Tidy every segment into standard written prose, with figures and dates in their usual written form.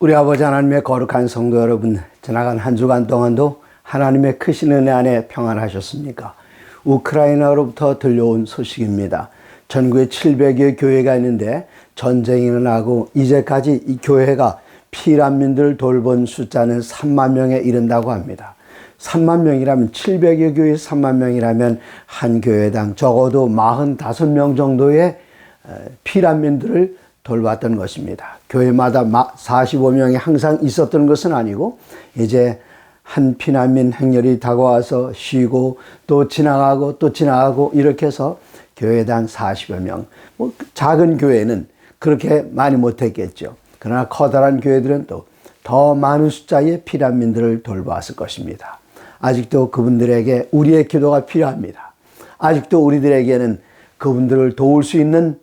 우리 아버지 하나님의 거룩한 성도 여러분, 지나간 한 주간 동안도 하나님의 크신 은혜 안에 평안하셨습니까? 우크라이나로부터 들려온 소식입니다. 전국에 700여 교회가 있는데 전쟁이 일어나고 이제까지 이 교회가 피난민들을 돌본 숫자는 3만 명에 이른다고 합니다. 3만 명이라면 700여 교회 3만 명이라면 한 교회당 적어도 45명 정도의 피난민들을 돌봤던 것입니다. 교회마다 45명이 항상 있었던 것은 아니고 이제 한 피난민 행렬이 다가와서 쉬고 또 지나가고 또 지나가고 이렇게 해서 교회당 40여 명. 작은 교회는 그렇게 많이 못했겠죠. 그러나 커다란 교회들은 또 더 많은 숫자의 피난민들을 돌보았을 것입니다. 아직도 그분들에게 우리의 기도가 필요합니다. 아직도 우리들에게는 그분들을 도울 수 있는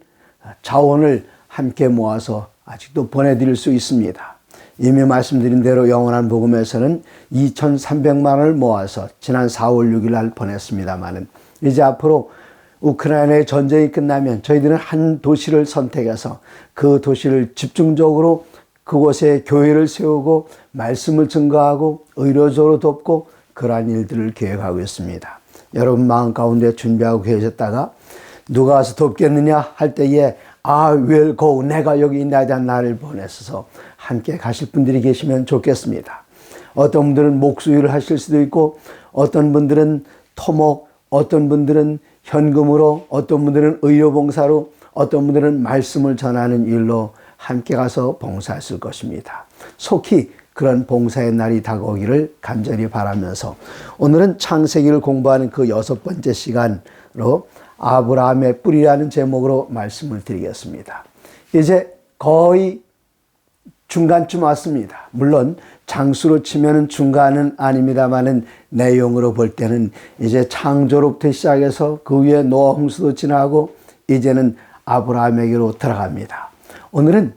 자원을 함께 모아서 아직도 보내드릴 수 있습니다. 이미 말씀드린 대로 영원한 복음에서는 2,300만 원을 모아서 지난 4월 6일 날 보냈습니다마는 이제 앞으로 우크라이나의 전쟁이 끝나면 저희들은 한 도시를 선택해서 그 도시를 집중적으로 그곳에 교회를 세우고 말씀을 증거하고 의료적으로 돕고 그러한 일들을 계획하고 있습니다. 여러분 마음 가운데 준비하고 계셨다가 누가 와서 돕겠느냐 할 때에 will go, 내가 여기 있나에 대한 나를 보내서 함께 가실 분들이 계시면 좋겠습니다. 어떤 분들은 목수일을 하실 수도 있고 어떤 분들은 토목, 어떤 분들은 현금으로, 어떤 분들은 의료봉사로, 어떤 분들은 말씀을 전하는 일로 함께 가서 봉사했을 것입니다. 속히 그런 봉사의 날이 다가오기를 간절히 바라면서 오늘은 창세기를 공부하는 그 6번째 시간으로 아브라함의 뿌리라는 제목으로 말씀을 드리겠습니다. 이제 거의 중간쯤 왔습니다. 물론 장수로 치면 중간은 아닙니다만은 내용으로 볼 때는 이제 창조로부터 시작해서 그 위에 노아 홍수도 지나고 이제는 아브라함에게로 들어갑니다. 오늘은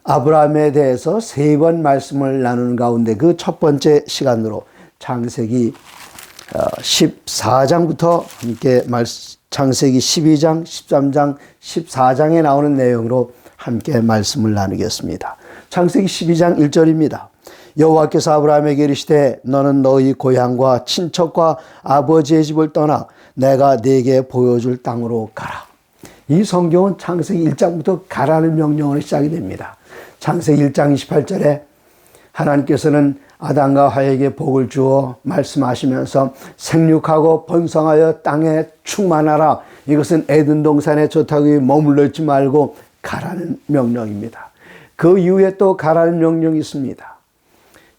아브라함에 대해서 3번 말씀을 나누는 가운데 그 첫 번째 시간으로 창세기 14장부터 함께 창세기 12장, 13장, 14장에 나오는 내용으로 함께 말씀을 나누겠습니다. 창세기 12장 1절입니다. 여호와께서 아브라함에게 이르시되 너는 너희 고향과 친척과 아버지의 집을 떠나 내가 네게 보여줄 땅으로 가라. 이 성경은 창세기 1장부터 가라는 명령으로 시작이 됩니다. 창세기 1장 28절에 하나님께서는 아담과 하에게 복을 주어 말씀하시면서 생육하고 번성하여 땅에 충만하라. 이것은 에덴 동산에 좋다고 머물러 있지 말고 가라는 명령입니다. 그 이후에 또 가라는 명령이 있습니다.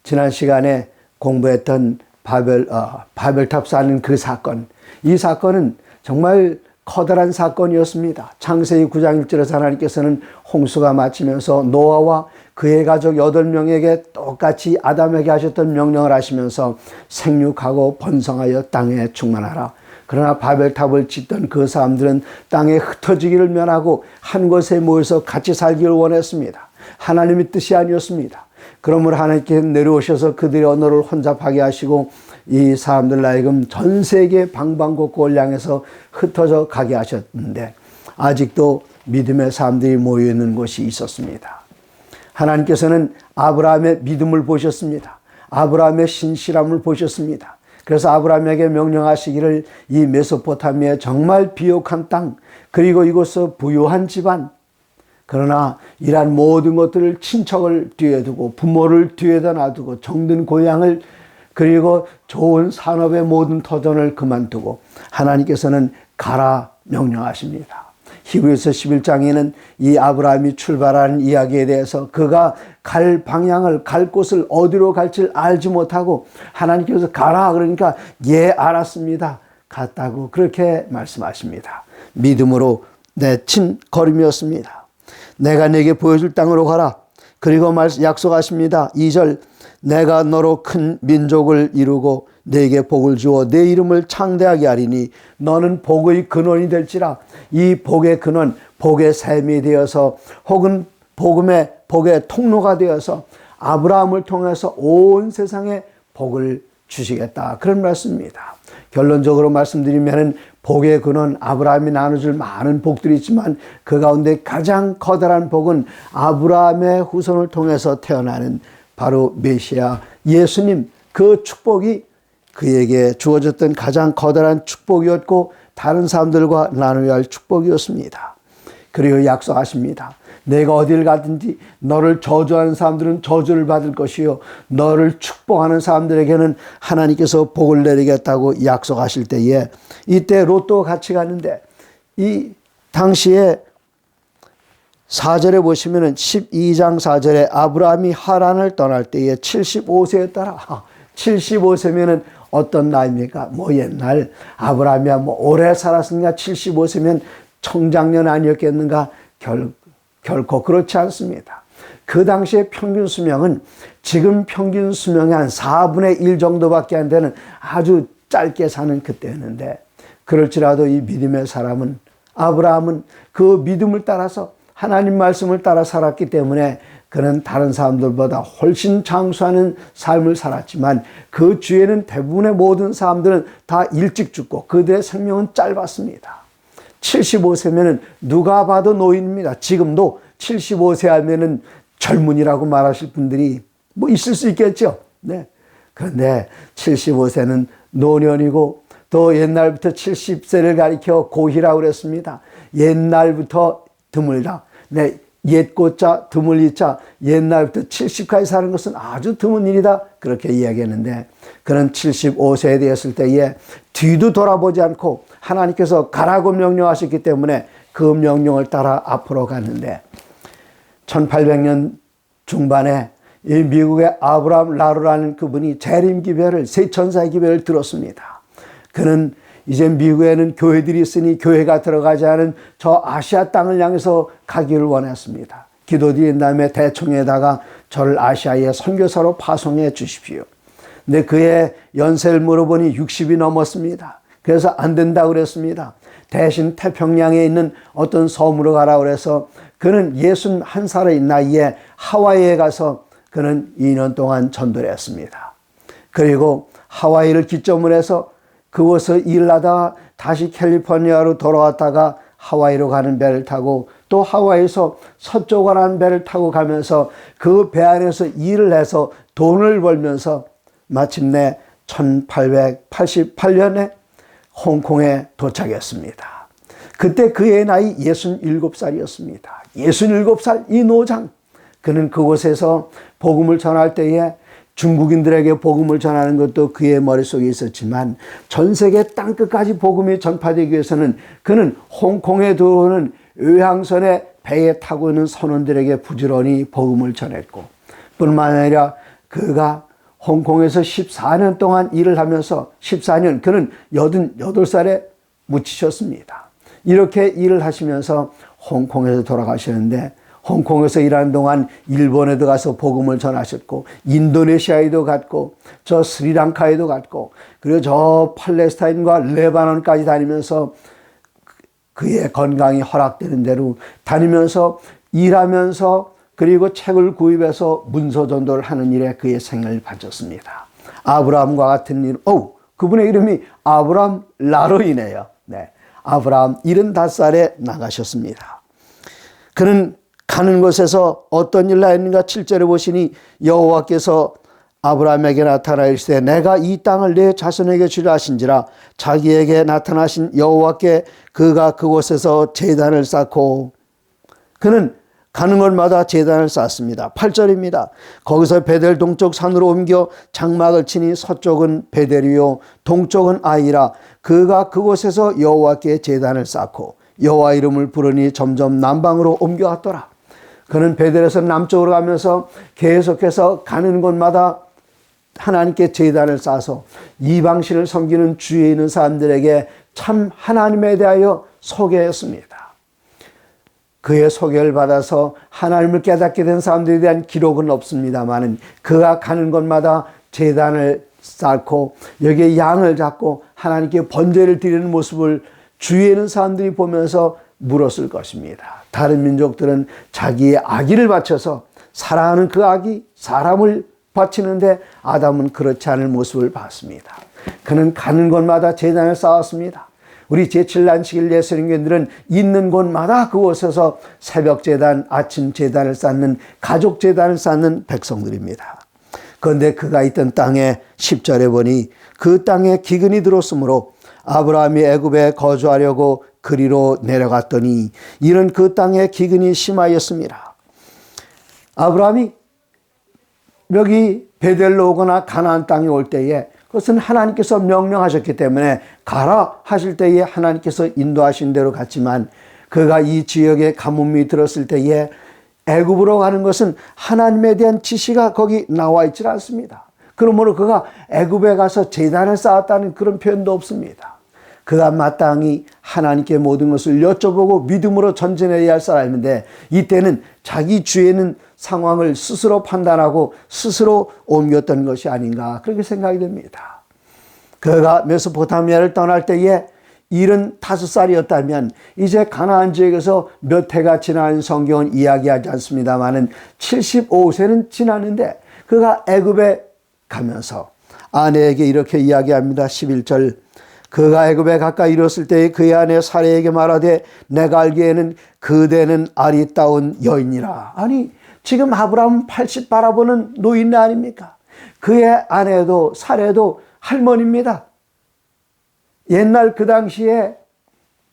지난 시간에 공부했던 바벨탑 쌓는 그 사건. 이 사건은 정말 커다란 사건이었습니다. 창세기 9장 1절에서 하나님께서는 홍수가 마치면서 노아와 그의 가족 8명에게 똑같이 아담에게 하셨던 명령을 하시면서 생육하고 번성하여 땅에 충만하라. 그러나 바벨탑을 짓던 그 사람들은 땅에 흩어지기를 면하고 한 곳에 모여서 같이 살기를 원했습니다. 하나님의 뜻이 아니었습니다. 그러므로 하나님께 내려오셔서 그들의 언어를 혼잡하게 하시고 이 사람들 하여금 전 세계 방방곡곡을 향해서 흩어져 가게 하셨는데 아직도 믿음의 사람들이 모여있는 곳이 있었습니다. 하나님께서는 아브라함의 믿음을 보셨습니다. 아브라함의 신실함을 보셨습니다. 그래서 아브라함에게 명령하시기를 이 메소포타미아의 정말 비옥한 땅 그리고 이곳서 부유한 집안 그러나 이러한 모든 것들을 친척을 뒤에 두고 부모를 뒤에다 놔두고 정든 고향을 그리고 좋은 산업의 모든 터전을 그만두고 하나님께서는 가라 명령하십니다. 히브리서 11장에는 이 아브라함이 출발하는 이야기에 대해서 그가 갈 방향을 갈 곳을 어디로 갈지 알지 못하고 하나님께서 가라 그러니까 예 알았습니다. 갔다고 그렇게 말씀하십니다. 믿음으로 내친 걸음이었습니다. 내가 네게 보여줄 땅으로 가라. 그리고 약속하십니다. 2절 내가 너로 큰 민족을 이루고 네게 복을 주어 네 이름을 창대하게 하리니 너는 복의 근원이 될지라. 이 복의 근원, 복의 샘이 되어서 혹은 복의 통로가 되어서 아브라함을 통해서 온 세상에 복을 주시겠다. 그런 말씀입니다. 결론적으로 말씀드리면 복의 근원 아브라함이 나눠줄 많은 복들이 있지만 그 가운데 가장 커다란 복은 아브라함의 후손을 통해서 태어나는 바로 메시아 예수님, 그 축복이 그에게 주어졌던 가장 커다란 축복이었고 다른 사람들과 나누어야 할 축복이었습니다. 그리고 약속하십니다. 내가 어딜 가든지 너를 저주하는 사람들은 저주를 받을 것이요 너를 축복하는 사람들에게는 하나님께서 복을 내리겠다고 약속하실 때에 이때 로또 같이 가는데 이 당시에 4절에 보시면은 12장 4절에 아브라함이 하란을 떠날 때에 75세였더라. 75세면은 어떤 나이입니까? 뭐 옛날 아브라함이야 뭐 오래 살았으니까 75세면 청장년 아니었겠는가? 결코 그렇지 않습니다. 그 당시의 평균 수명은 지금 평균 수명의 한 4분의 1 정도밖에 안 되는 아주 짧게 사는 그때였는데 그럴지라도 이 믿음의 사람은 아브라함은 그 믿음을 따라서 하나님 말씀을 따라 살았기 때문에 그는 다른 사람들보다 훨씬 장수하는 삶을 살았지만 그 주위에는 대부분의 모든 사람들은 다 일찍 죽고 그들의 생명은 짧았습니다. 75세면 누가 봐도 노인입니다. 지금도 75세 하면은 젊은이라고 말하실 분들이 뭐 있을 수 있겠죠. 네. 그런데 75세는 노년이고 또 옛날부터 70세를 가리켜 고희라고 그랬습니다. 옛날부터 드물다. 네. 옛고자 드물리자 옛날부터 70까지 사는 것은 아주 드문 일이다. 그렇게 이야기했는데 그는 75세에 되었을 때에 뒤도 돌아보지 않고 하나님께서 가라고 명령하셨기 때문에 그 명령을 따라 앞으로 갔는데 1800년 중반에 이 미국의 아브라함 라루라는 그분이 재림 기별을 새 천사의 기별을 들었습니다. 그는 이제 미국에는 교회들이 있으니 교회가 들어가지 않은 저 아시아 땅을 향해서 가기를 원했습니다. 기도드린 다음에 대총에다가 저를 아시아에 선교사로 파송해 주십시오. 근데 그의 연세를 물어보니 60이 넘었습니다. 그래서 안 된다고 그랬습니다. 대신 태평양에 있는 어떤 섬으로 가라고 그래서 그는 61살의 나이에 하와이에 가서 그는 2년 동안 전도를 했습니다. 그리고 하와이를 기점으로 해서 그곳에서 일을 하다가 다시 캘리포니아로 돌아왔다가 하와이로 가는 배를 타고 또 하와이에서 서쪽으로 가는 배를 타고 가면서 그 배 안에서 일을 해서 돈을 벌면서 마침내 1888년에 홍콩에 도착했습니다. 그때 그의 나이 67살이었습니다. 67살 이 노장. 그는 그곳에서 복음을 전할 때에 중국인들에게 복음을 전하는 것도 그의 머릿속에 있었지만 전 세계 땅끝까지 복음이 전파되기 위해서는 그는 홍콩에 들어오는 의항선의 배에 타고 있는 선원들에게 부지런히 복음을 전했고 뿐만 아니라 그가 홍콩에서 14년 동안 일을 하면서 14년 그는 88살에 묻히셨습니다. 이렇게 일을 하시면서 홍콩에서 돌아가시는데 홍콩에서 일하는 동안 일본에도 가서 복음을 전하셨고 인도네시아에도 갔고 저 스리랑카에도 갔고 그리고 저 팔레스타인과 레바논까지 다니면서 그의 건강이 허락되는 대로 다니면서 일하면서 그리고 책을 구입해서 문서 전도를 하는 일에 그의 생을 바쳤습니다. 아브라함과 같은 일, 그분의 이름이 아브라함 라로이네요. 네, 아브라함 75살에 나가셨습니다. 그는 가는 곳에서 어떤 일을 했는가 7절에 보시니 여호와께서 아브라함에게 나타나 이르시되 내가 이 땅을 내 자손에게 주려 하신지라 자기에게 나타나신 여호와께 그가 그곳에서 제단을 쌓고 그는 가는 곳마다 제단을 쌓습니다. 8절입니다. 거기서 베델 동쪽 산으로 옮겨 장막을 치니 서쪽은 베델이요 동쪽은 아이라 그가 그곳에서 여호와께 제단을 쌓고 여호와 이름을 부르니 점점 남방으로 옮겨갔더라. 그는 베델에서 남쪽으로 가면서 계속해서 가는 곳마다 하나님께 제단을 쌓아서 이방신을 섬기는 주위에 있는 사람들에게 참 하나님에 대하여 소개했습니다. 그의 소개를 받아서 하나님을 깨닫게 된 사람들에 대한 기록은 없습니다만 그가 가는 곳마다 제단을 쌓고 여기에 양을 잡고 하나님께 번제를 드리는 모습을 주위에 있는 사람들이 보면서 물었을 것입니다. 다른 민족들은 자기의 아기를 바쳐서 사랑하는 그 아기 사람을 바치는데 아담은 그렇지 않을 모습을 봤습니다. 그는 가는 곳마다 제단을 쌓았습니다. 우리 제7난식일 예수님교인들은 있는 곳마다 그곳에서 새벽 제단, 아침 제단을 쌓는 가족 제단을 쌓는 백성들입니다. 그런데 그가 있던 땅에 10절에 보니 그 땅에 기근이 들었으므로 아브라함이 애굽에 거주하려고 그리로 내려갔더니 이는 그 땅에 기근이 심하였습니다. 아브라함이 여기 베델로 오거나 가나안 땅에 올 때에 그것은 하나님께서 명령하셨기 때문에 가라 하실 때에 하나님께서 인도하신 대로 갔지만 그가 이 지역에 가뭄이 들었을 때에 애굽으로 가는 것은 하나님에 대한 지시가 거기 나와 있지 않습니다. 그러므로 그가 애굽에 가서 제단을 쌓았다는 그런 표현도 없습니다. 그가 마땅히 하나님께 모든 것을 여쭤보고 믿음으로 전진해야 할 사람인데 이때는 자기 주에는 상황을 스스로 판단하고 스스로 옮겼던 것이 아닌가 그렇게 생각이 됩니다. 그가 메소포타미아를 떠날 때에 75살이었다면 이제 가나안 지역에서 몇 해가 지난 성경은 이야기하지 않습니다만은 75세는 지났는데 그가 애굽에 가면서 아내에게 이렇게 이야기합니다. 11절 그가 애굽에 가까이 이르렀을 때에 그의 아내 사레에게 말하되 내가 알기에는 그대는 아리따운 여인이라. 아니 지금 아브라함은 80 바라보는 노인 아닙니까? 그의 아내도 사레도 할머니입니다. 옛날 그 당시에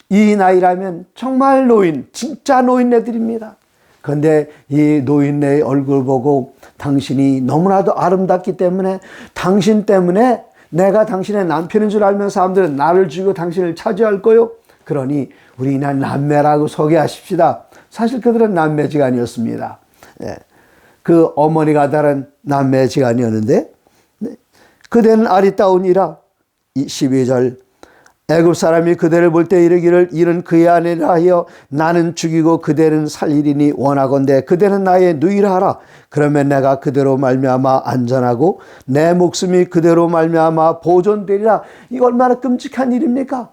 이 나이라면 정말 노인, 진짜 노인네들입니다. 그런데 이 노인네의 얼굴 보고 당신이 너무나도 아름답기 때문에 당신 때문에 내가 당신의 남편인 줄 알면 사람들은 나를 죽이고 당신을 차지할 거요. 그러니 우리는 남매라고 소개하십시다. 사실 그들은 남매지간이었습니다. 그 어머니가 다른 남매지간이었는데 그대는 아리따우니라. 12절 애굽 사람이 그대를 볼 때 이르기를 이는 그의 아내라 하여 나는 죽이고 그대는 살리리니 원하건대 그대는 나의 누이라 하라. 그러면 내가 그대로 말미암아 안전하고 내 목숨이 그대로 말미암아 보존되리라. 이거 얼마나 끔찍한 일입니까?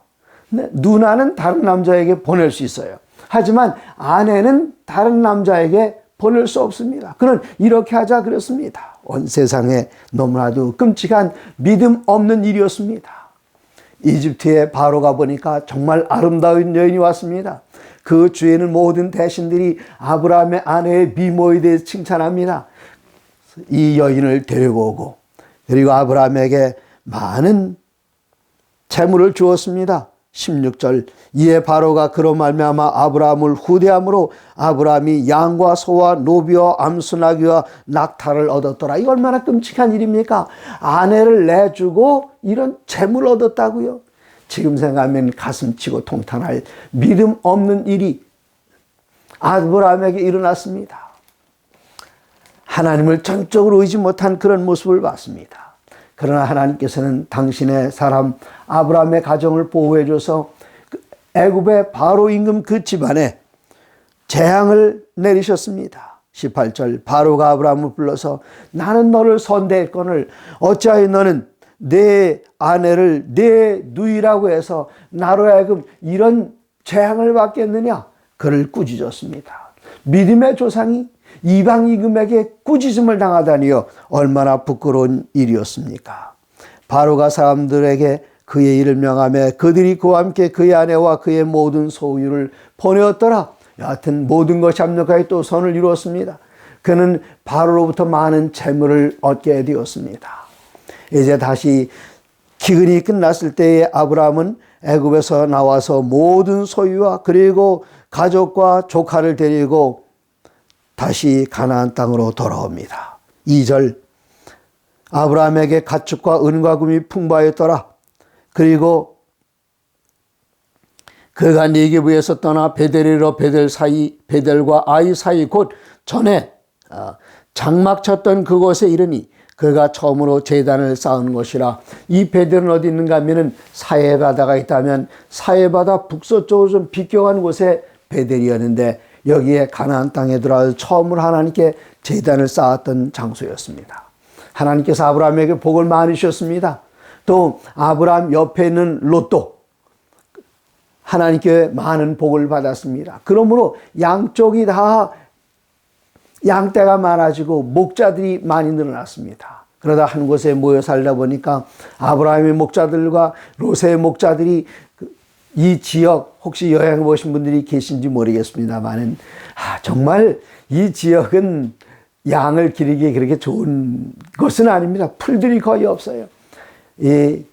누나는 다른 남자에게 보낼 수 있어요. 하지만 아내는 다른 남자에게 보낼 수 없습니다. 그는 이렇게 하자 그랬습니다. 온 세상에 너무나도 끔찍한 믿음 없는 일이었습니다. 이집트의 바로가 보니까 정말 아름다운 여인이 왔습니다. 그 주에는 모든 대신들이 아브라함의 아내의 미모에 대해 칭찬합니다. 이 여인을 데리고 오고 그리고 아브라함에게 많은 재물을 주었습니다. 16절 이에 바로가 그로 말미암아 아브라함을 후대함으로 아브라함이 양과 소와 노비와 암수나귀와 낙타를 얻었더라. 이거 얼마나 끔찍한 일입니까? 아내를 내주고 이런 재물을 얻었다고요. 지금 생각하면 가슴치고 통탄할 믿음 없는 일이 아브라함에게 일어났습니다. 하나님을 전적으로 의지 못한 그런 모습을 봤습니다. 그러나 하나님께서는 당신의 사람 아브라함의 가정을 보호해 줘서 애굽의 바로 임금 그 집안에 재앙을 내리셨습니다. 18절 바로가 아브라함을 불러서 나는 너를 선대했거늘 어찌하여 너는 내 아내를 내 누이라고 해서 나로 하여금 이런 재앙을 받겠느냐. 그를 꾸짖었습니다. 믿음의 조상이 이방 임금에게 꾸짖음을 당하다니요 얼마나 부끄러운 일이었습니까? 바로가 사람들에게 그의 일을 명하며 그들이 그와 함께 그의 아내와 그의 모든 소유를 보내었더라. 여하튼 모든 것이 합력하여 또 선을 이루었습니다. 그는 바로로부터 많은 재물을 얻게 되었습니다. 이제 다시 기근이 끝났을 때에 아브라함은 애굽에서 나와서 모든 소유와 그리고 가족과 조카를 데리고 다시 가나안 땅으로 돌아옵니다. 2절 아브라함에게 가축과 은과 금이 풍부하였더라. 그리고 그가 네게부에서 떠나 베델이로 베델과 아이 사이 곧 전에 장막 쳤던 그곳에 이르니 그가 처음으로 제단을 쌓은 곳이라. 이 베델은 어디 있는가 하면은 사해바다가 있다면 사해바다 북서쪽으로 좀 비껴간 곳에 베델이었는데 여기에 가나안 땅에 들어와서 처음으로 하나님께 제단을 쌓았던 장소였습니다. 하나님께서 아브라함에게 복을 많이 주셨습니다. 또 아브라함 옆에 있는 롯도 하나님께 많은 복을 받았습니다. 그러므로 양쪽이 다 양떼가 많아지고 목자들이 많이 늘어났습니다. 그러다 한 곳에 모여 살다 보니까 아브라함의 목자들과 롯의 목자들이 이 지역 혹시 여행 보신 분들이 계신지 모르겠습니다만은 정말 이 지역은 양을 기르기에 그렇게 좋은 것은 아닙니다. 풀들이 거의 없어요. 이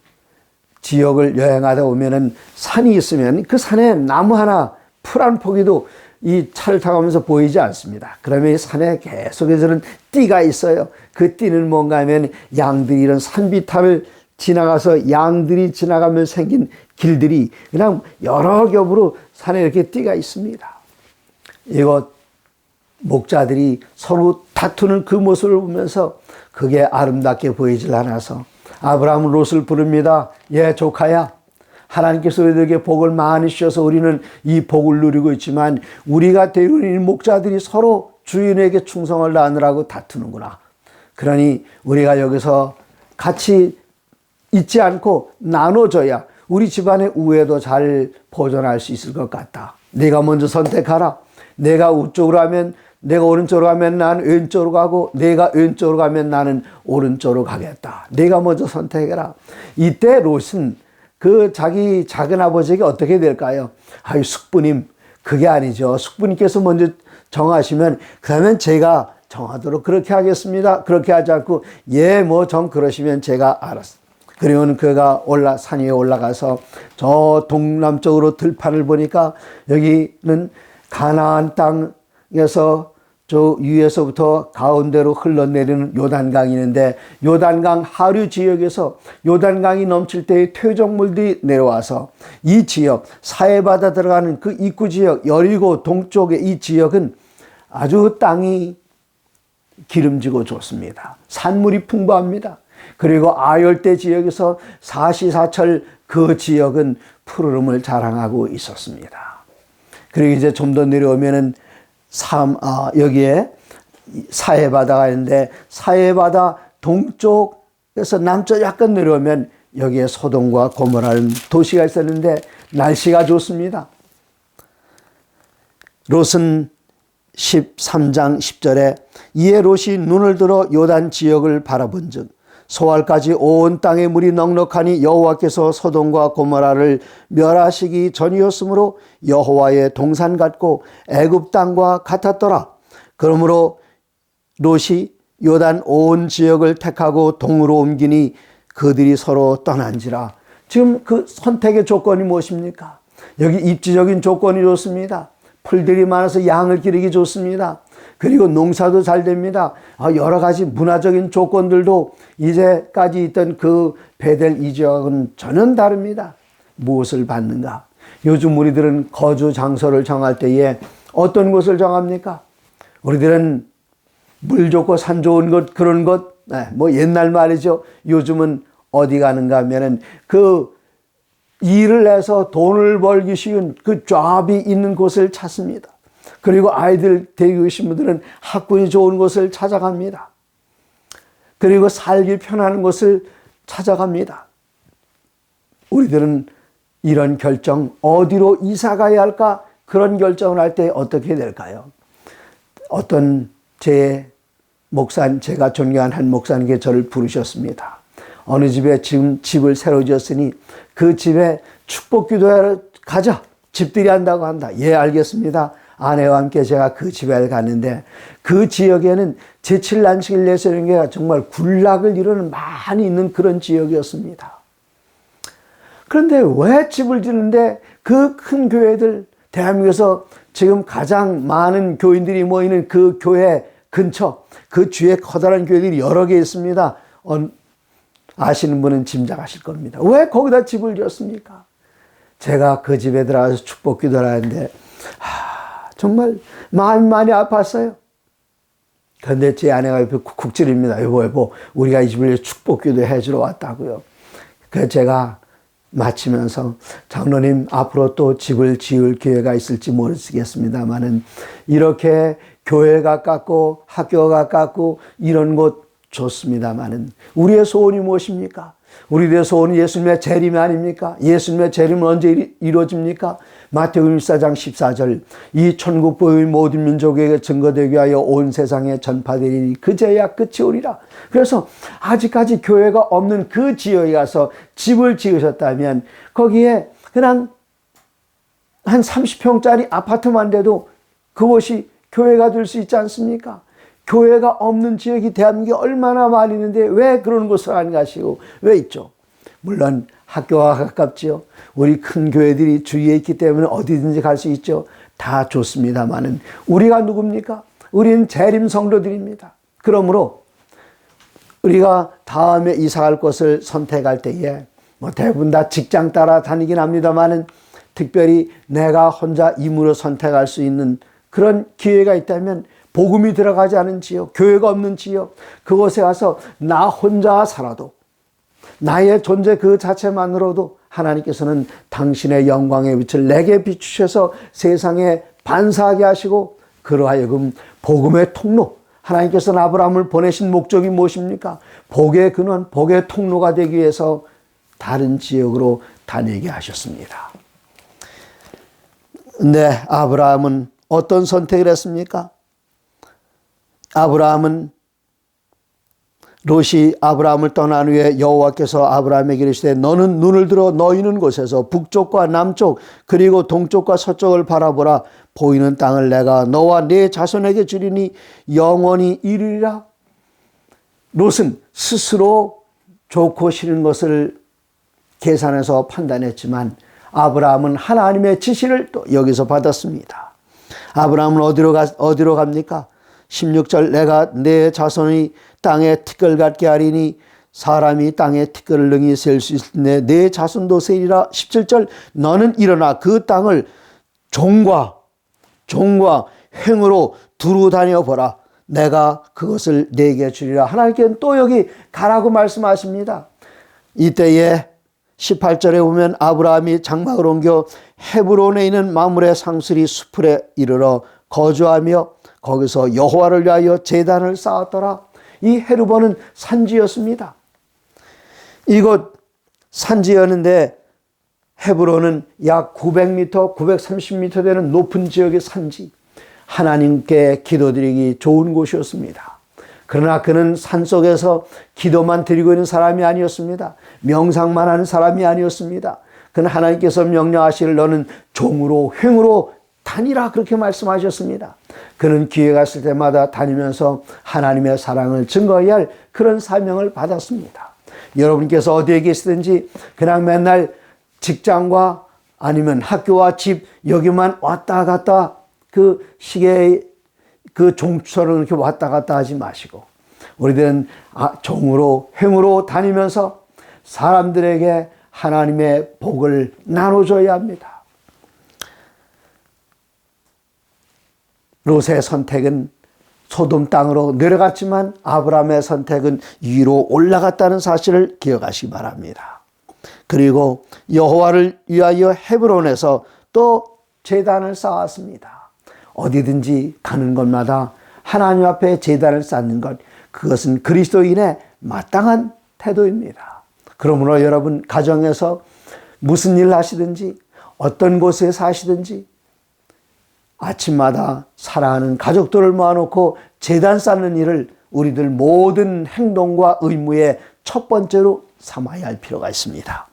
지역을 여행하다 보면은 산이 있으면 그 산에 나무 하나, 풀 한 포기도 이 차를 타가면서 보이지 않습니다. 그러면 이 산에 계속해서는 띠가 있어요. 그 띠는 뭔가 하면 양들이 이런 산비탈을 지나가서 양들이 지나가면 생긴 길들이 그냥 여러 겹으로 산에 이렇게 띠가 있습니다. 이것 목자들이 서로 다투는 그 모습을 보면서 그게 아름답게 보이질 않아서 아브라함은 롯을 부릅니다. 예, 조카야. 하나님께서 우리들에게 복을 많이 주셔서 우리는 이 복을 누리고 있지만 우리가 데리는 이 목자들이 서로 주인에게 충성을 다하느라고 다투는구나. 그러니 우리가 여기서 같이 있지 않고 나눠줘야 우리 집안의 우애도 잘 보존할 수 있을 것 같다. 네가 먼저 선택하라. 내가 우쪽으로 하면 내가 오른쪽으로 가면 나는 왼쪽으로 가고 내가 왼쪽으로 가면 나는 오른쪽으로 가겠다. 네가 먼저 선택해라. 이때 롯은 그 자기 작은 아버지에게 어떻게 될까요? 아유, 숙부님, 그게 아니죠. 숙부님께서 먼저 정하시면 그러면 제가 정하도록 그렇게 하겠습니다. 그렇게 하지 않고 정 그러시면 제가 알았어. 그리고는 그가 산 위에 올라가서 저 동남쪽으로 들판을 보니까 여기는 가나안 땅에서 저 위에서부터 가운데로 흘러내리는 요단강이 있는데 요단강 하류 지역에서 요단강이 넘칠 때의 퇴적물들이 내려와서 이 지역 사해바다 들어가는 그 입구 지역 여리고 동쪽의 이 지역은 아주 땅이 기름지고 좋습니다. 산물이 풍부합니다. 그리고 아열대 지역에서 사시사철 그 지역은 푸르름을 자랑하고 있었습니다. 그리고 이제 좀 더 내려오면은 여기에 사해바다가 있는데 사해바다 동쪽에서 남쪽 약간 내려오면 여기에 소돔과 고모라는 도시가 있었는데 날씨가 좋습니다. 롯은 13장 10절에 이에 롯이 눈을 들어 요단 지역을 바라본즉 소알까지 온 땅에 물이 넉넉하니 여호와께서 소돔과 고모라를 멸하시기 전이었으므로 여호와의 동산 같고 애굽 땅과 같았더라. 그러므로 롯이 요단 온 지역을 택하고 동으로 옮기니 그들이 서로 떠난지라. 지금 그 선택의 조건이 무엇입니까? 여기 입지적인 조건이 좋습니다. 풀들이 많아서 양을 기르기 좋습니다. 그리고 농사도 잘 됩니다. 여러 가지 문화적인 조건들도 이제까지 있던 그 베델 이 지역은 전혀 다릅니다. 무엇을 받는가? 요즘 우리들은 거주 장소를 정할 때에 어떤 곳을 정합니까? 우리들은 물 좋고 산 좋은 곳 그런 곳 옛날 말이죠. 요즘은 어디 가는가 하면은 그 일을 해서 돈을 벌기 쉬운 그 잡이 있는 곳을 찾습니다. 그리고 아이들 데리고 계신 분들은 학군이 좋은 곳을 찾아갑니다. 그리고 살기 편한 곳을 찾아갑니다. 우리들은 이런 결정, 어디로 이사 가야 할까? 그런 결정을 할 때 어떻게 될까요? 어떤 제가 존경한 한 목사님께 저를 부르셨습니다. 어느 집에 지금 집을 새로 지었으니 그 집에 축복 기도하러 가자. 집들이 한다고 한다. 예, 알겠습니다. 아내와 함께 제가 그 집에 갔는데 그 지역에는 제칠난식을 내세우는 게 정말 군락을 이루는 많이 있는 그런 지역이었습니다. 그런데 왜 집을 짓는데 그 큰 교회들, 대한민국에서 지금 가장 많은 교인들이 모이는 그 교회 근처, 그 주위에 커다란 교회들이 여러 개 있습니다. 아시는 분은 짐작하실 겁니다. 왜 거기다 집을 지었습니까? 제가 그 집에 들어가서 축복 기도를 하는데 정말 마음이 많이 아팠어요. 그런데 제 아내가 옆에 쿡쿡 찌릅니다. 여보, 우리가 이 집을 축복 기도해 주러 왔다고요. 그래서 제가 마치면서 장로님 앞으로 또 집을 지을 기회가 있을지 모르겠습니다만은 이렇게 교회가 가깝고 학교가 가깝고 이런 곳 좋습니다마는 우리의 소원이 무엇입니까? 우리의 소원은 예수님의 재림이 아닙니까? 예수님의 재림은 언제 이루어집니까? 마태복음 14장 14절 이 천국 복음이 모든 민족에게 증거되게 하여 온 세상에 전파되리니 그제야 끝이 오리라. 그래서 아직까지 교회가 없는 그 지역에 가서 집을 지으셨다면 거기에 그냥 한 30평짜리 아파트만 돼도 그곳이 교회가 될 수 있지 않습니까? 교회가 없는 지역이 대한민국에 얼마나 많이 있는데 왜 그런 곳을 안 가시고 왜 있죠? 물론 학교와 가깝지요. 우리 큰 교회들이 주위에 있기 때문에 어디든지 갈 수 있죠. 다 좋습니다만은 우리가 누굽니까? 우리는 재림 성도들입니다. 그러므로 우리가 다음에 이사할 곳을 선택할 때에 뭐 대부분 다 직장 따라 다니긴 합니다만은 특별히 내가 혼자 임으로 선택할 수 있는 그런 기회가 있다면 복음이 들어가지 않은 지역, 교회가 없는 지역, 그곳에 가서 나 혼자 살아도 나의 존재 그 자체만으로도 하나님께서는 당신의 영광의 빛을 내게 비추셔서 세상에 반사하게 하시고 그러하여금 복음의 통로, 하나님께서는 아브라함을 보내신 목적이 무엇입니까? 복의 근원, 복의 통로가 되기 위해서 다른 지역으로 다니게 하셨습니다. 네, 아브라함은 어떤 선택을 했습니까? 아브라함은 롯이 아브라함을 떠난 후에 여호와께서 아브라함에게 이르시되 너는 눈을 들어 너 있는 곳에서 북쪽과 남쪽 그리고 동쪽과 서쪽을 바라보라. 보이는 땅을 내가 너와 네 자손에게 주리니 영원히 이르리라. 롯은 스스로 좋고 싫은 것을 계산해서 판단했지만 아브라함은 하나님의 지시를 또 여기서 받았습니다. 아브라함은 어디로 갑니까? 16절 내가 내 자손이 땅에 티끌 같게 하리니 사람이 땅에 티끌을 능히 셀 수 있네 내 자손도 세리라. 17절 너는 일어나 그 땅을 종과 횡으로 두루 다녀 보라. 내가 그것을 내게 주리라. 하나님께는 또 여기 가라고 말씀하십니다. 이때에 18절에 보면 아브라함이 장막을 옮겨 헤브론에 있는 마므레 상수리 수풀에 이르러 거주하며 거기서 여호와를 위하여 제단을 쌓았더라. 이 헤르본은 산지였습니다. 이곳 산지였는데 헤브론은 약 900m, 930m 되는 높은 지역의 산지, 하나님께 기도드리기 좋은 곳이었습니다. 그러나 그는 산속에서 기도만 드리고 있는 사람이 아니었습니다. 명상만 하는 사람이 아니었습니다. 그는 하나님께서 명령하시기를 너는 종으로 횡으로 다니라 그렇게 말씀하셨습니다. 그는 기회가 있을 때마다 다니면서 하나님의 사랑을 증거해야 할 그런 사명을 받았습니다. 여러분께서 어디에 계시든지 그냥 맨날 직장과 아니면 학교와 집 여기만 왔다 갔다 그 시계의 그 종처럼 이렇게 왔다 갔다 하지 마시고 우리들은 종으로 횡으로 다니면서 사람들에게 하나님의 복을 나눠줘야 합니다. 롯의 선택은 소돔 땅으로 내려갔지만 아브라함의 선택은 위로 올라갔다는 사실을 기억하시기 바랍니다. 그리고 여호와를 위하여 헤브론에서 또 제단을 쌓았습니다. 어디든지 가는 곳마다 하나님 앞에 제단을 쌓는 것, 그것은 그리스도인의 마땅한 태도입니다. 그러므로 여러분 가정에서 무슨 일 하시든지 어떤 곳에 사시든지 아침마다 사랑하는 가족들을 모아놓고 제단 쌓는 일을 우리들 모든 행동과 의무의 첫 번째로 삼아야 할 필요가 있습니다.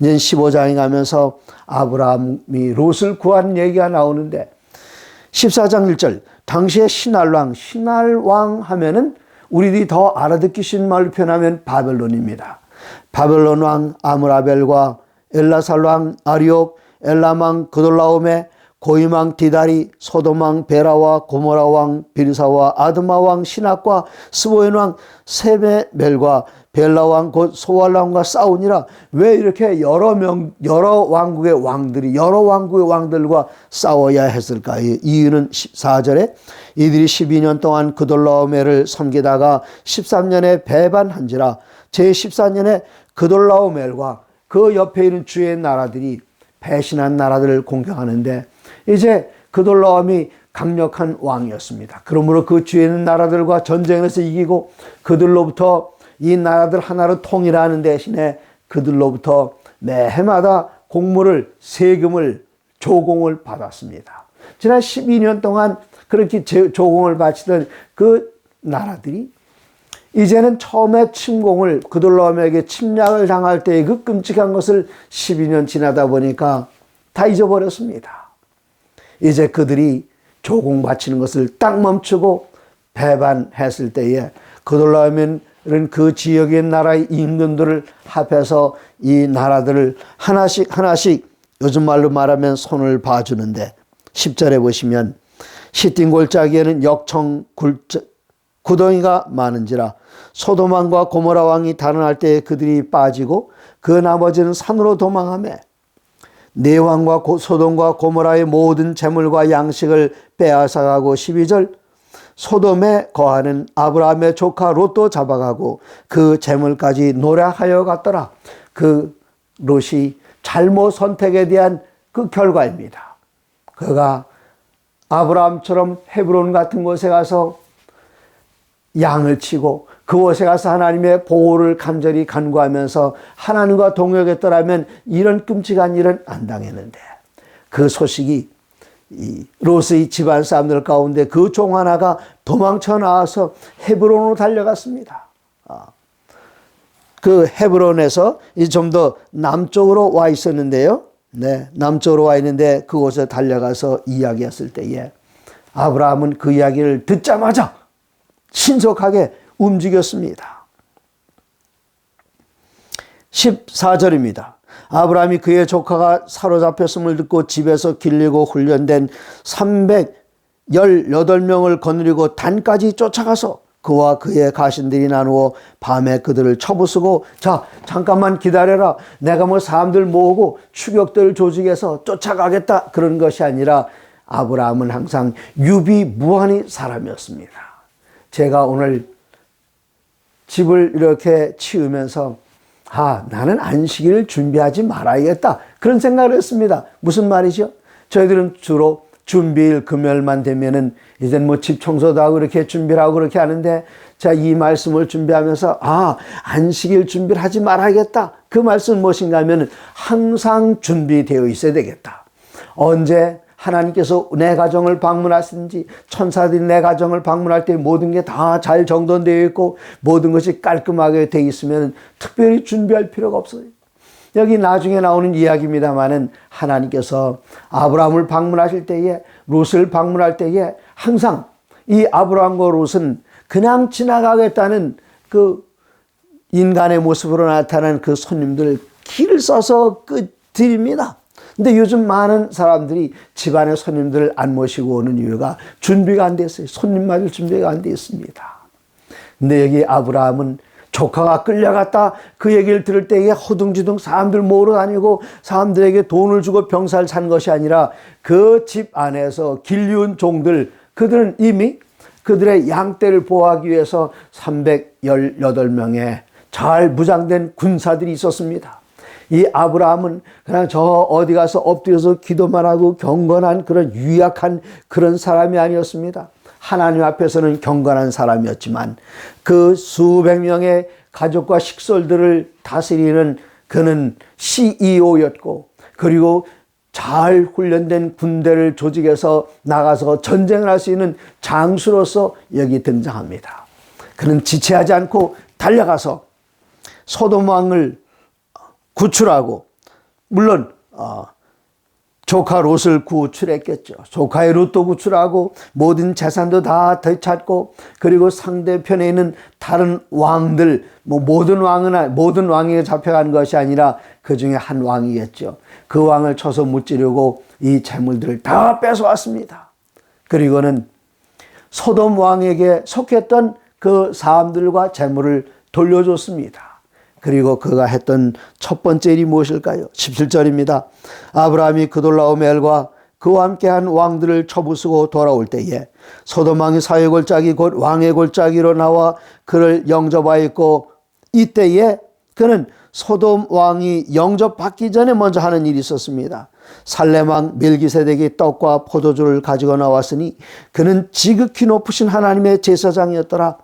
이제 15장에 가면서 아브라함이 롯을 구한 얘기가 나오는데 14장 1절 당시의 신할왕 하면은 우리들이 더 알아듣기 쉬운 말로 표현하면 바벨론입니다. 바벨론 왕 아므라벨과 엘라살 왕 아리옥, 엘람 왕 그돌라오메, 고임 왕 디다리, 소돔 왕 베라와 고모라 왕 비르사와 아드마 왕 시낙과 스보엔 왕 세메멜과 벨라 왕 곧 소알 왕과 싸우니라. 왜 이렇게 여러 왕국의 왕들과 싸워야 했을까요? 이유는 14절에 이들이 12년 동안 그돌라오멜을 섬기다가 13년에 배반한지라. 제14년에 그돌라오멜과 그 옆에 있는 주의 나라들이 배신한 나라들을 공격하는데 이제 그돌라오멜이 강력한 왕이었습니다. 그러므로 그 주위에 있는 나라들과 전쟁에서 이기고 그들로부터 이 나라들 하나로 통일하는 대신에 그들로부터 매 해마다 공물을, 세금을, 조공을 받았습니다. 지난 12년 동안 그렇게 조공을 바치던 그 나라들이 이제는 처음에 침공을, 그돌라오메에게 침략을 당할 때의 그 끔찍한 것을 12년 지나다 보니까 다 잊어버렸습니다. 이제 그들이 조공 바치는 것을 딱 멈추고 배반했을 때에 그돌라오메는 그 지역의 나라의 임금들을 합해서 이 나라들을 하나씩 요즘 말로 말하면 손을 봐주는데 10절에 보시면 시띵 골짜기에는 역청 구덩이가 많은지라 소돔왕과 고모라 왕이 달아날 때에 그들이 빠지고 그 나머지는 산으로 도망하며 네 왕과 소돔과 고모라의 모든 재물과 양식을 빼앗아가고 12절 소돔에 거하는 아브라함의 조카 롯도 잡아가고 그 재물까지 노략하여 갔더라. 그 롯이 잘못 선택에 대한 그 결과입니다. 그가 아브라함처럼 헤브론 같은 곳에 가서 양을 치고 그곳에 가서 하나님의 보호를 간절히 간구하면서 하나님과 동역했더라면 이런 끔찍한 일은 안 당했는데 그 소식이 이 롯의 집안 사람들 가운데 그 종 하나가 도망쳐 나와서 헤브론으로 달려갔습니다. 그 헤브론에서 좀 더 남쪽으로 와 있었는데요. 네, 남쪽으로 와 있는데 그곳에 달려가서 이야기했을 때에 아브라함은 그 이야기를 듣자마자 신속하게 움직였습니다. 14절입니다. 아브라함이 그의 조카가 사로잡혔음을 듣고 집에서 길리고 훈련된 318명을 거느리고 단까지 쫓아가서 그와 그의 가신들이 나누어 밤에 그들을 쳐부수고 자 잠깐만 기다려라 내가 뭐 사람들 모으고 추격들 조직해서 쫓아가겠다 그런 것이 아니라 아브라함은 항상 유비무환의 사람이었습니다. 제가 오늘 집을 이렇게 치우면서 나는 안식일을 준비하지 말아야겠다 그런 생각을 했습니다. 무슨 말이죠? 저희들은 주로 준비일 금요일만 되면은 이젠 뭐 집 청소도 하고 이렇게 준비를 하고 그렇게 하는데 자, 이 말씀을 준비하면서 안식일 준비를 하지 말아야겠다. 그 말씀은 무엇인가 하면 항상 준비되어 있어야 되겠다. 언제 하나님께서 내 가정을 방문하시든지 천사들이 내 가정을 방문할 때 모든 게 다 잘 정돈되어 있고 모든 것이 깔끔하게 되어 있으면 특별히 준비할 필요가 없어요. 여기 나중에 나오는 이야기입니다마는 하나님께서 아브라함을 방문하실 때에 롯을 방문할 때에 항상 이 아브라함과 롯은 그냥 지나가겠다는 그 인간의 모습으로 나타나는 그 손님들 길을 써서 드립니다. 근데 요즘 많은 사람들이 집안의 손님들을 안 모시고 오는 이유가 준비가 안 됐어요. 손님 맞을 준비가 안 돼 있습니다. 근데 여기 아브라함은 조카가 끌려갔다 그 얘기를 들을 때에 허둥지둥 사람들 모으러 다니고 사람들에게 돈을 주고 병사를 산 것이 아니라 그 집 안에서 길리운 종들 그들은 이미 그들의 양떼를 보호하기 위해서 318명의 잘 무장된 군사들이 있었습니다. 이 아브라함은 그냥 저 어디 가서 엎드려서 기도만 하고 경건한 그런 유약한 그런 사람이 아니었습니다. 하나님 앞에서는 경건한 사람이었지만 그 수백 명의 가족과 식솔들을 다스리는 그는 CEO였고 그리고 잘 훈련된 군대를 조직해서 나가서 전쟁을 할 수 있는 장수로서 여기 등장합니다. 그는 지체하지 않고 달려가서 소돔 왕을 구출하고 물론 조카 롯을 구출했겠죠. 조카의 롯도 구출하고 모든 재산도 다 되찾고 그리고 상대편에 있는 다른 왕들 모든 왕에게 잡혀간 것이 아니라 그 중에 한 왕이겠죠. 그 왕을 쳐서 무찌르고 이 재물들을 다 뺏어왔습니다. 그리고는 소돔 왕에게 속했던 그 사람들과 재물을 돌려줬습니다. 그리고 그가 했던 첫 번째 일이 무엇일까요? 17절입니다. 아브라함이 그돌라오멜과 그와 함께한 왕들을 쳐부수고 돌아올 때에 소돔 왕이 사회 골짜기 곧 왕의 골짜기로 나와 그를 영접하였고 이때에 그는 소돔 왕이 영접받기 전에 먼저 하는 일이 있었습니다. 살렘왕 멜기세덱이 떡과 포도주를 가지고 나왔으니 그는 지극히 높으신 하나님의 제사장이었더라.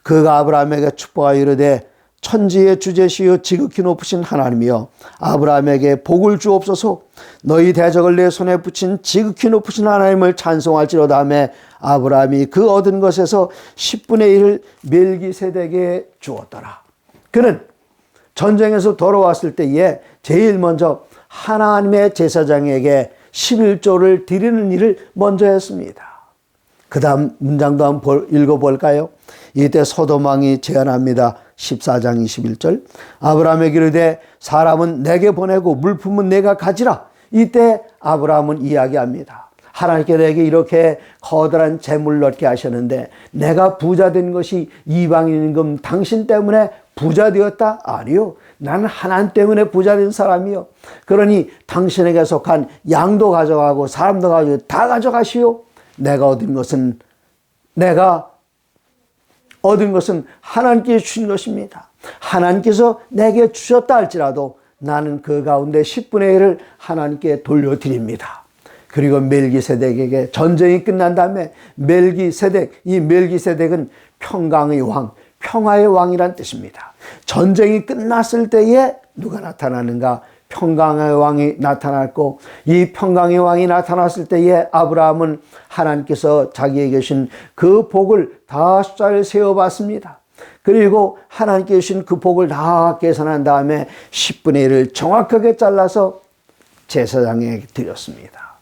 그가 아브라함에게 축복하여 이르되 천지의 주제시요 지극히 높으신 하나님이여 아브라함에게 복을 주옵소서. 너희 대적을 내 손에 붙인 지극히 높으신 하나님을 찬송할지로다 하며 아브라함이 그 얻은 것에서 10분의 1을 멜기세덱에게 주었더라. 그는 전쟁에서 돌아왔을 때에 제일 먼저 하나님의 제사장에게 11조를 드리는 일을 먼저 했습니다. 그 다음 문장도 한번 읽어볼까요? 이때 소돔왕이 제안합니다. 14장 21절. 아브라함에게 이르되 사람은 내게 보내고 물품은 내가 가지라. 이때 아브라함은 이야기합니다. 하나님께 내게 이렇게 커다란 재물을 얻게 하셨는데 내가 부자 된 것이 이방인인 금 당신 때문에 부자 되었다? 아니요. 나는 하나님 때문에 부자 된 사람이요. 그러니 당신에게 속한 양도 가져가고 사람도 가져가고 다 가져가시오. 내가 얻은 것은 하나님께 주신 것입니다. 하나님께서 내게 주셨다 할지라도 나는 그 가운데 10분의 1을 하나님께 돌려드립니다. 그리고 멜기세덱에게 전쟁이 끝난 다음에 이 멜기세덱은 평강의 왕, 평화의 왕이란 뜻입니다. 전쟁이 끝났을 때에 누가 나타나는가? 평강의 왕이 나타났고 이 평강의 왕이 나타났을 때에 아브라함은 하나님께서 자기에게 주신 그 복을 다 숫자를 세어봤습니다. 그리고 하나님께 주신 그 복을 다 계산한 다음에 10분의 1을 정확하게 잘라서 제사장에게 드렸습니다.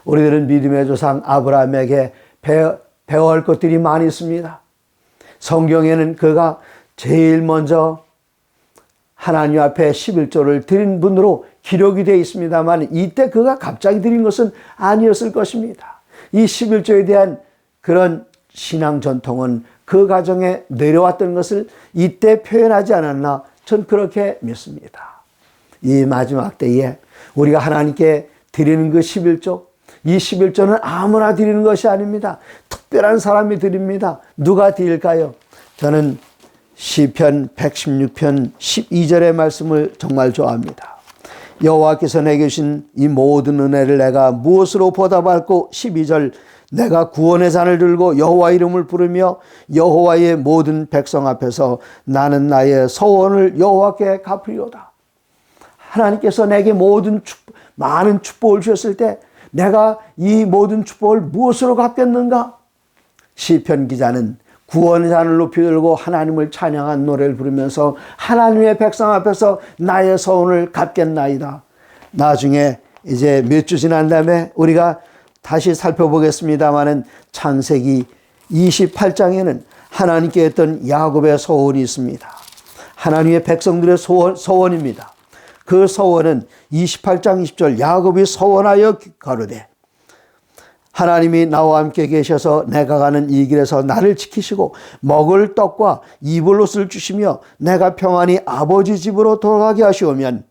우리들은 믿음의 조상 아브라함에게 배워야 할 것들이 많이 있습니다. 성경에는 그가 제일 먼저 하나님 앞에 11조를 드린 분으로 기록이 되어 있습니다만 이때 그가 갑자기 드린 것은 아니었을 것입니다. 이 11조에 대한 그런 신앙 전통은 그 가정에 내려왔던 것을 이때 표현하지 않았나 전 그렇게 믿습니다. 이 마지막 때에 우리가 하나님께 드리는 그 11조, 이 11조는 아무나 드리는 것이 아닙니다. 특별한 사람이 드립니다. 누가 드릴까요? 저는 시편 116편 12절의 말씀을 정말 좋아합니다. 여호와께서 내게 주신 이 모든 은혜를 내가 무엇으로 보답할꼬? 12절 내가 구원의 잔을 들고 여호와 이름을 부르며 여호와의 모든 백성 앞에서 나는 나의 소원을 여호와께 갚으리로다. 하나님께서 내게 많은 축복을 주셨을 때 내가 이 모든 축복을 무엇으로 갚겠는가? 시편 기자는 구원의 잔을 높이 들고 하나님을 찬양한 노래를 부르면서 하나님의 백성 앞에서 나의 소원을 갚겠나이다. 나중에 이제 몇 주 지난 다음에 우리가 다시 살펴보겠습니다마는 창세기 28장에는 하나님께 했던 야곱의 소원이 있습니다. 하나님의 백성들의 소원입니다. 그 소원은 28장 20절 야곱이 소원하여 가로되 하나님이 나와 함께 계셔서 내가 가는 이 길에서 나를 지키시고 먹을 떡과 입을 옷을 주시며 내가 평안히 아버지 집으로 돌아가게 하시오면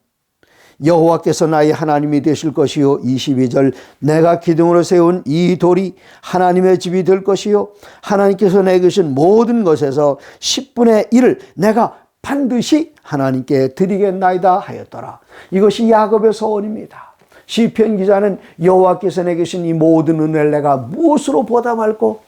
여호와께서 나의 하나님이 되실 것이요. 22절 내가 기둥으로 세운 이 돌이 하나님의 집이 될 것이요. 하나님께서 내게 주신 모든 것에서 10분의 1을 내가 반드시 하나님께 드리겠나이다 하였더라. 이것이 야곱의 소원입니다. 시편 기자는 여호와께서 내게 주신 이 모든 은혜를 내가 무엇으로 보답할꼬?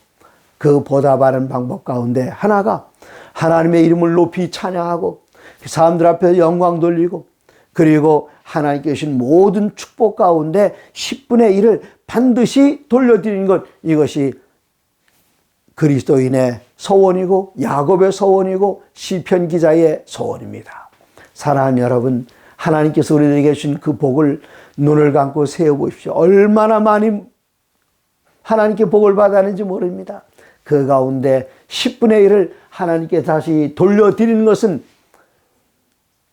그 보답하는 방법 가운데 하나가 하나님의 이름을 높이 찬양하고 사람들 앞에서 영광 돌리고 그리고 하나님께 주신 모든 축복 가운데 10분의 1을 반드시 돌려드리는 것, 이것이 그리스도인의 소원이고 야곱의 소원이고 시편 기자의 소원입니다. 사랑하는 여러분, 하나님께서 우리에게 주신 그 복을 눈을 감고 세어보십시오. 얼마나 많이 하나님께 복을 받았는지 모릅니다. 그 가운데 10분의 1을 하나님께 다시 돌려드리는 것은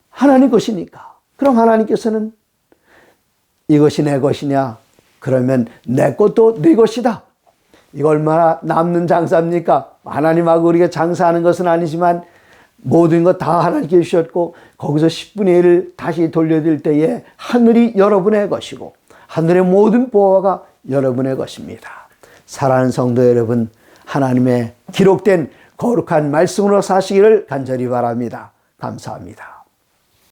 하나님 것이니까. 그럼 하나님께서는 이것이 내 것이냐? 그러면 내 것도 네 것이다. 이거 얼마나 남는 장사입니까? 하나님하고 우리가 장사하는 것은 아니지만 모든 것 다 하나님께 주셨고 거기서 10분의 1을 다시 돌려드릴 때에 하늘이 여러분의 것이고 하늘의 모든 보화가 여러분의 것입니다. 사랑하는 성도 여러분, 하나님의 기록된 거룩한 말씀으로 사시기를 간절히 바랍니다. 감사합니다.